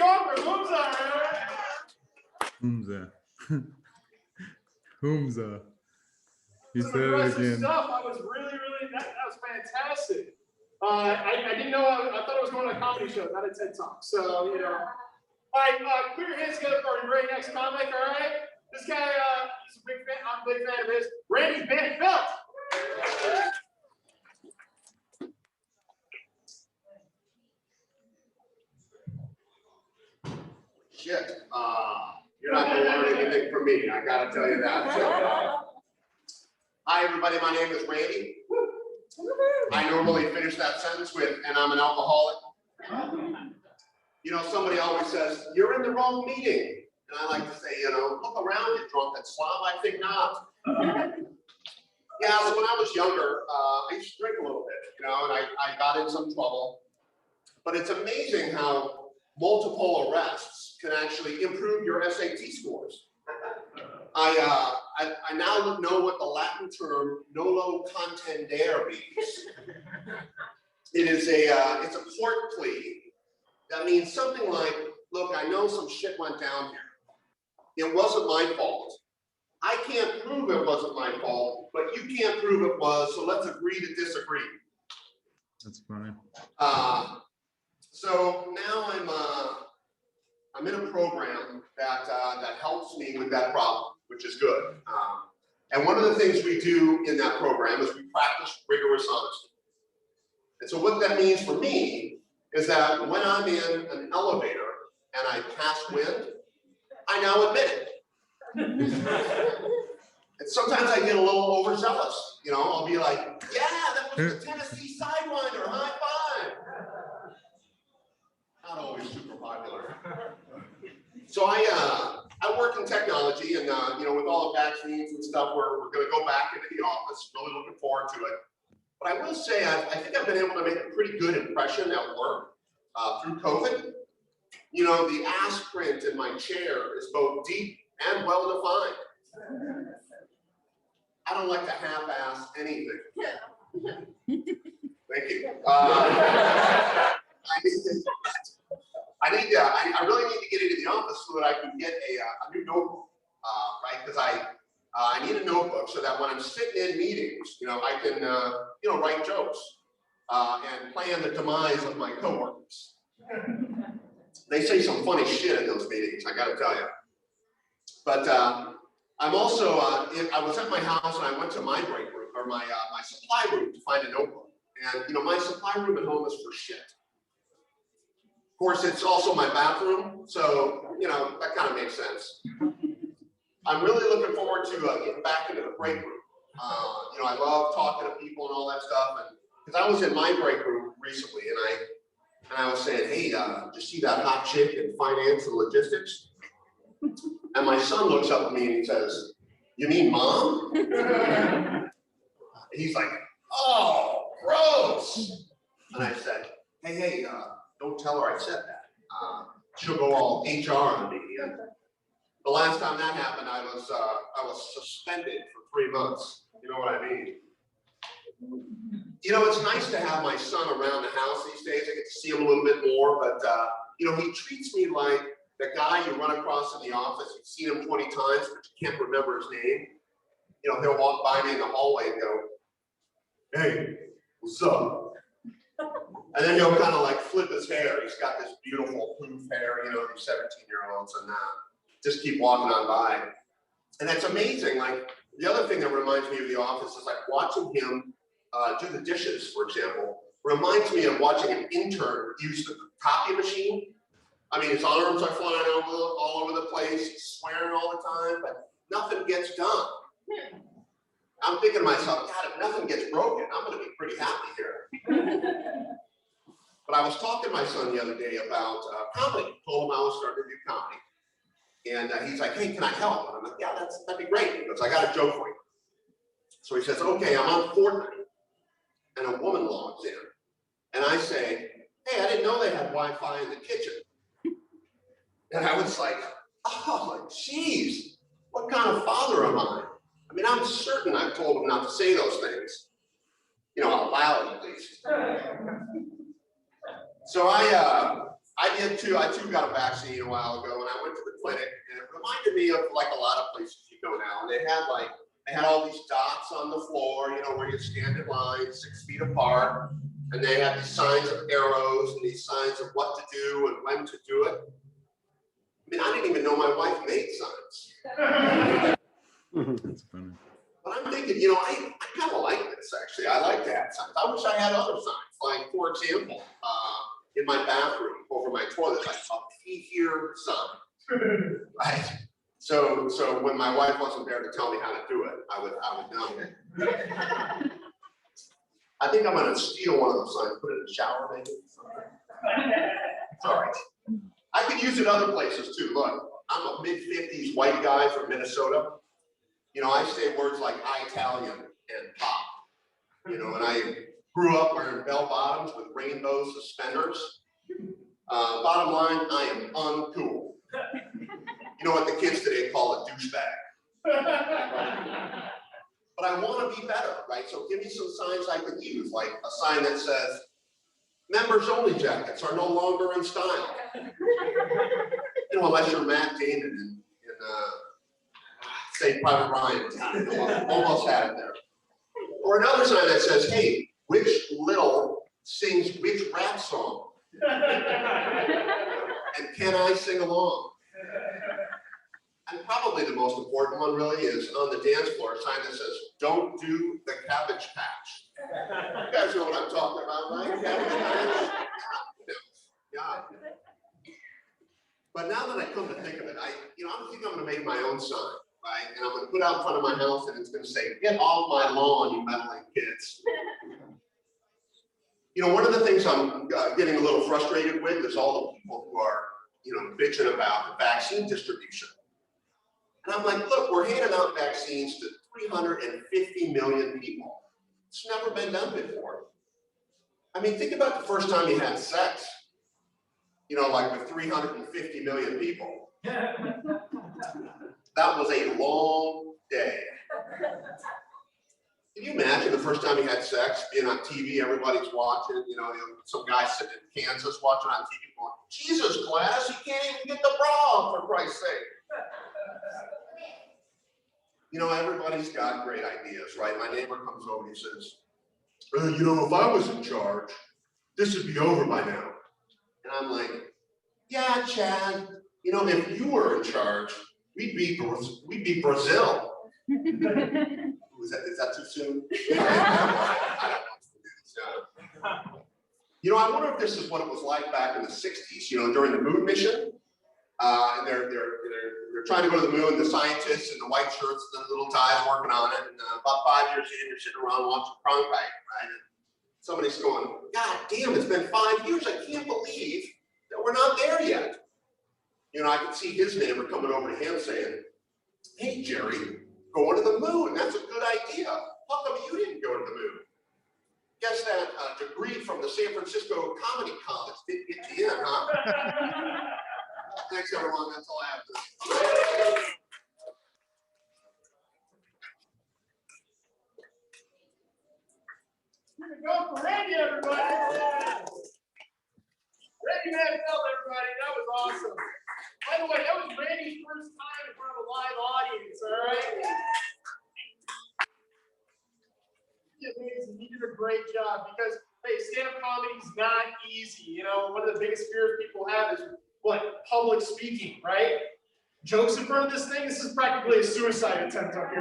Stronger, Humza. Humza. Humza. You Some said it aggressive again. stuff. I was really, that was fantastic. I didn't know, I thought I was going to a comedy show, not a TED Talk. So, you know. All right, put your hands together for our very next comic, all right? This guy, he's a big fan, I'm a big fan of his. Randy Van Pelt. Shit, you're not going to learn anything from me, I gotta tell you that. Hi everybody, my name is Randy. I normally finish that sentence with, and I'm an alcoholic. You know, somebody always says, you're in the wrong meeting. And I like to say, you know, look around, you drunken slob, I think not. Yeah, so when I was younger, I used to drink a little bit, you know, and I got in some trouble. But it's amazing how multiple arrests can actually improve your SAT scores. I now know what the Latin term nolo contendere means. It is it's a court plea that means something like, look, I know some shit went down here. It wasn't my fault. I can't prove it wasn't my fault, but you can't prove it was, so let's agree to disagree. That's funny. So now I'm in a program that helps me with that problem, which is good. And one of the things we do in that program is we practice rigorous honesty. And so what that means for me is that when I'm in an elevator and I pass wind, I now admit it. And sometimes I get a little overzealous. You know, I'll be like, yeah, that was the Tennessee Sidewinder, high five. Not always super popular. So I work in technology, and you know, with all the vaccines and stuff, we're going to go back into the office. Really looking forward to it. But I will say, I think I've been able to make a pretty good impression at work through COVID. You know, the ass print in my chair is both deep and well defined. I don't like to half-ass anything. Thank you. I really need to get into the office so that I can get a new notebook, right? Because I need a notebook so that when I'm sitting in meetings, you know, I can, you know, write jokes and plan the demise of my coworkers. They say some funny shit in those meetings, I got to tell you. But I'm also, I was at my house and I went to my break room, or my supply room to find a notebook. And, you know, my supply room at home is for shit. Of course, it's also my bathroom, so, you know, that kind of makes sense. I'm really looking forward to getting back into the break room. You know, I love talking to people and all that stuff. And because I was in my break room recently, and I was saying, hey, did you see that hot chick in finance and logistics? And my son looks up at me and he says, you mean mom? And he's like, oh, gross. And I said, hey, don't tell her I said that. She'll go all HR on me. And the last time that happened, I was suspended for 3 months. You know what I mean? You know, it's nice to have my son around the house these days. I get to see him a little bit more, but you know, he treats me like the guy you run across in the office. You've seen him 20 times, but you can't remember his name. You know, he'll walk by me in the hallway and go, hey, what's up? And then he'll kind of like flip his hair. He's got this beautiful poof hair, you know, these 17-year-olds, and just keep walking on by. And that's amazing. Like, the other thing that reminds me of the office is like watching him do the dishes, for example, reminds me of watching an intern use the copy machine. I mean, his arms are flying all over the place. He's swearing all the time, but nothing gets done. I'm thinking to myself, God, if nothing gets broken, I'm going to be pretty happy here. But I was talking to my son the other day about comedy. Told him I was starting to do comedy. And he's like, hey, can I help? And I'm like, yeah, that'd be great. Because I got a joke for you. So he says, okay, I'm on Fortnite. And a woman logs in. And I say, hey, I didn't know they had Wi-Fi in the kitchen. And I was like, oh, geez, what kind of father am I? I mean, I'm certain I've told him not to say those things. You know, out loud at least. So I I did too. I too got a vaccine a while ago, and I went to the clinic, and it reminded me of like a lot of places you go now. And they had all these dots on the floor, you know, where you stand in line 6 feet apart, and they had these signs of arrows and these signs of what to do and when to do it. I mean, I didn't even know my wife made signs. That's funny. But I'm thinking, you know, I kind of like this actually. I like to have signs. I wish I had other signs. Like, for example, in my bathroom over my toilet, like a pee here sign. Right? So when my wife wasn't there to tell me how to do it, I would know. I think I'm gonna steal one of those signs, put it in the shower maybe. It's all right. I could use it other places too. Look, I'm a mid-50s white guy from Minnesota. You know, I say words like Italian and pop. You know, and I grew up wearing bell bottoms with rainbow suspenders. Bottom line, I am uncool. You know what the kids today call a douchebag. But I want to be better, right? So give me some signs I can use, like a sign that says, members only jackets are no longer in style. You know, unless you're Matt Damon in say Private Ryan, almost had it there. Or another sign that says, hey, which little sings which rap song? And can I sing along? And probably the most important one really is on the dance floor, a sign that says, don't do the Cabbage Patch. You guys know what I'm talking about, right? Cabbage Patch. Yeah. But now that I come to think of it, I think I'm gonna make my own sign, right? And I'm gonna put out in front of my house and it's gonna say, get off my lawn, you meddling kids. You know, one of the things I'm getting a little frustrated with is all the people who are, you know, bitching about the vaccine distribution. And I'm like, look, we're handing out vaccines to 350 million people. It's never been done before. I mean, think about the first time you had sex, you know, like with 350 million people. That was a long day. Can you imagine the first time you had sex, being on TV, everybody's watching, you know, some guy sitting in Kansas watching on TV going, Jesus, class, you can't even get the bra, for Christ's sake. You know, everybody's got great ideas, right? My neighbor comes over and he says, you know, if I was in charge, this would be over by now. And I'm like, yeah, Chad, you know, if you were in charge, we'd beat Brazil. Is that too soon? I don't know. You know, I wonder if this is what it was like back in the 60s, you know, during the moon mission. And they're trying to go to the moon, the scientists in the white shirts and the little ties working on it. And about 5 years in, you're sitting around watching Cronkite, right? And somebody's going, God damn, it's been 5 years. I can't believe that we're not there yet. You know, I could see his neighbor coming over to him saying, hey, Jerry, going to the moon, that's a good idea. How come you didn't go to the moon? Guess that degree from the San Francisco Comedy College didn't get you in, huh? Thanks, everyone. That's all I have to say. Here we go for Randy, everybody. Randy Manfeld, everybody. That was awesome. By the way, that was Randy's first time in front of a live audience, all right? Amazing. He did a great job because, hey, stand-up comedy is not easy. You know, one of the biggest fears people have is what? Public speaking, right? Jokes in front of this thing, this is practically a suicide attempt up here.